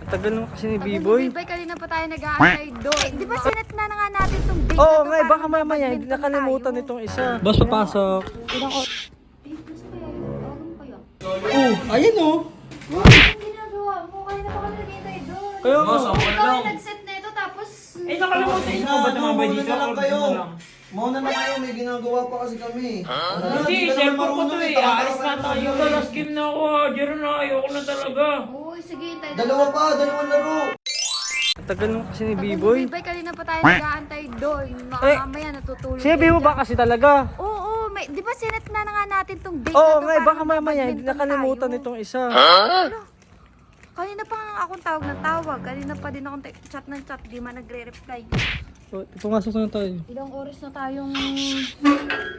Tagal naman kasi ni Tagal B-Boy. ni B-Boy, kanina pa tayo nag-aantay doon. Di ba sinet na nga natin itong date Oo na to nga, para baka mamaya hindi mag-badminton nakalimutan tayo? nitong isa. Boss, papasok. Ilang oras? Eh, gusto kaya yun? Tawagan kaya? Oh, ayun oh. Wow, anong ginagawa mo? Kanina pa kami naghihintay doon. Kaya nga. Ikaw ay nag-set na ito tapos... Eh, nakalimutan mo ba tumambay dito? Mauna na lang Or kayo. dito na lang? Mauna na kayo, may ginagawa pa kasi kami. Hindi, cellphone ko to eh. Aalis na tayo. Last game na ako ha. Jero na, ayoko na talaga. Uy, sige, hintay na. Dalawang laro. Tagal naman kasi ni Tagal ni B-Boy. B-Boy, kanina pa tayo nag-aantay doon. Mamaya natutulog. Sinabi mo yan ba dyan. kasi talaga? Oo, may, di ba sinet na nga natin itong date Oo na to nga, para baka mamaya hindi mag-badminton nakalimutan tayo? nitong isa. Kanina pa nga akong tawag ng tawag. Kanina pa din akong chat ng chat. Di man nagre-reply. Oh, pumasok na tayo. Ilang oras na tayong...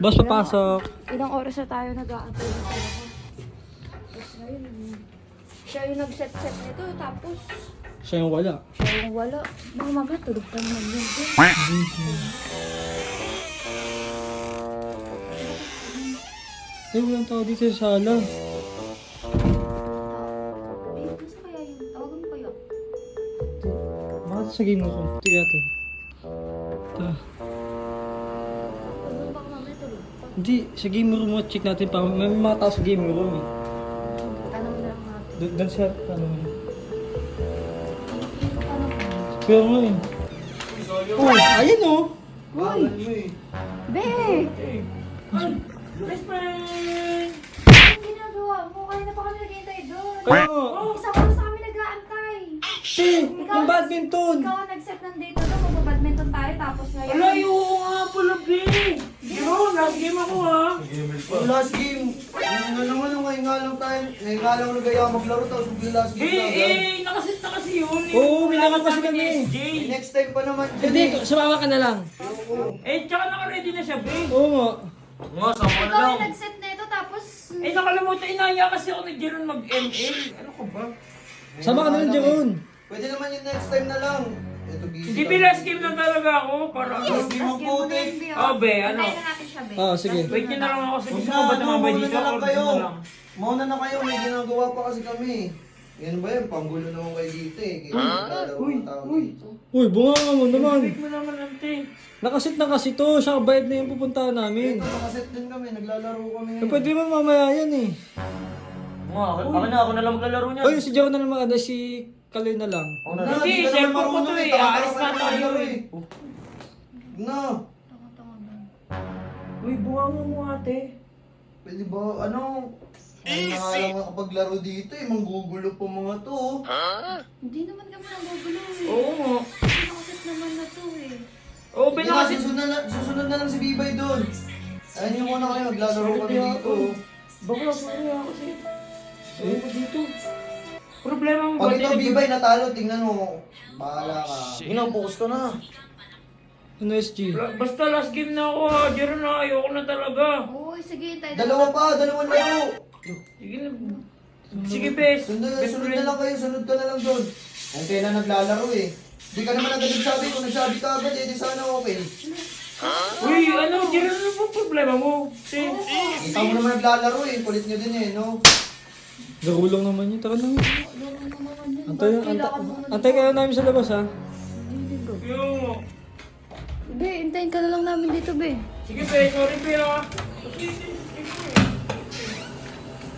Boss, papasok. Ilang oras na tayo nag-aantay ng talaga. Tapos ngayon, siya yung nag-set-set nito. Tapos, Siya yung wala. siya yung wala. Baka mamaya tulog pa naman yun. Eh, walang tao dito sa sala. Eh, gusto kaya yun? Tawagan mo kayo. Bakit sa game mo ko? Sige natin. Tara. Tawagan baka mamaya tulog pa. Hindi, sa game room mo, check natin pa. May mga tao sa game room eh. Tanong na lang natin. Doon siya, ano eh. Tanong. Kaya nga eh. Oh, ayun oh. Bakal mo eh. Be! Best friend! Anong ginagawa mo? Kanina pa kami naghihintay doon. Kaya nga. Isang oras na kami nag-aantay. Yung badminton. Ikaw ang nag-set ng date na magbabadminton tayo tapos ngayon. Wala, ayoko nga pala, be. Jero, last game ako ha. Yung last game. Ano naman, ngayon nga lang tayo. Ngayon nga lang nagaya maglaro tapos yung last game na agad. Nakasit na kasi yun. Oo, may nakita kasi Sabi ni kami. SJ. Next time pa naman dyan Hindi, eh. sumama ka na lang. Tsaka naka-ready na siya, be. Oo nga. Nga, sama Ikaw ang nag-set na ito tapos... Nakalimutan, inaya kasi ako ni Jeron mag-ML. Ano ko ba? Sama ka na lang Jeron. Pwede naman yung next time na lang. Ito, busy Hindi, kami. be, last game lang talaga ako. Para Last game ang puti. Oh, be, ano? Antayin na natin siya, be. Ah, sige. Wait nyo na lang ako sa Huwag gusto na, mo ba ano, tumambay mauna dito? na lang Or kayo. dito na lang? Mauna na kayo, may ginagawa pa kasi kami. Yan ba yan? Panggulo naman kayo dito eh. Kaya naglalaro ng tao dito. Uy, bunga mo naman. Wait mo naman, ante. Nakasit na kasi to. Siya bayad na yung pupuntahan namin. Ito, nakaset din kami. Naglalaro kami Eh, ngayon. pwede mo mamaya yan eh. Ako na lang maglalaro niya. Oy, si Jeron na naman. Si Kaloy na lang. Na, Hindi, di ka naman cellphone ko to marunong eh. Tama-tama Aalis ka na naman tayo maglaro eh. Na, Uy, buha mo ate. pwede ba, ano? Ay, nga lang nakapaglaro dito eh. Manggugulo pa mga to. Hindi naman kami nagugulo eh. Oo nga. Nakaset naman na to eh. Oo, Hindi nga, binakasit. susunod na lang si Bibay doon. Ayun yung muna kayo, maglalaro kami dito. Bakla, sorry ako kasi. Ayun ko dito. Problema mo ba? Pag ikaw Bibay natalo, tingnan mo. Bahala ka. Sige na, focus ka na. Ano SG? Basta last game na ako ha. Jero na, ayoko na talaga. Uy, sige, hintay na. Dalawang laro. Sige na. Sige, best. Sunod Best na friend. lang kayo, sunod ka na lang doon. Kung kailan naglalaro eh. Di ka naman agad nagsabi, kung nagsabi ka agad eh, di sana okay. Uy, ano, Jero, ano po problema mo? Kita mo naman naglalaro eh, kulit nyo din eh, no? Garulong naman yun. Tara na. Laro na naman yun. Antay, Kailangan mo antay kayo namin sa labas ha. Yo. Be, hintayin ka na lang namin dito, be. Sige, be. Sorry, be ha.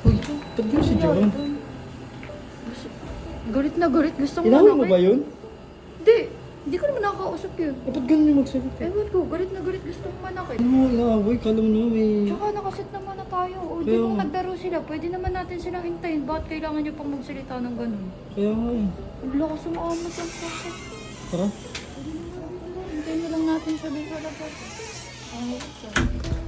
Uy, ba't yun si Jeron? Galit na galit. Gusto mo Inawin mo ba yun? Hindi. Hindi ko naman nakakausap yun. Eh, ba't ganun yung magsalita? Ewan ko, galit na galit. Gusto mo manakit. Ano mo, inaaway? Kala mo naman may... Tsaka nakaset naman na tayo. O, di Kaya mo nga. naglaro sila. Pwede naman natin silang hintayin. Bakit kailangan nyo pang magsalita ng ganun? Kaya nga eh. Ang lakas sumakamot ang sakit. Tara. Hintayin na lang natin siya dun sa labas. Ay,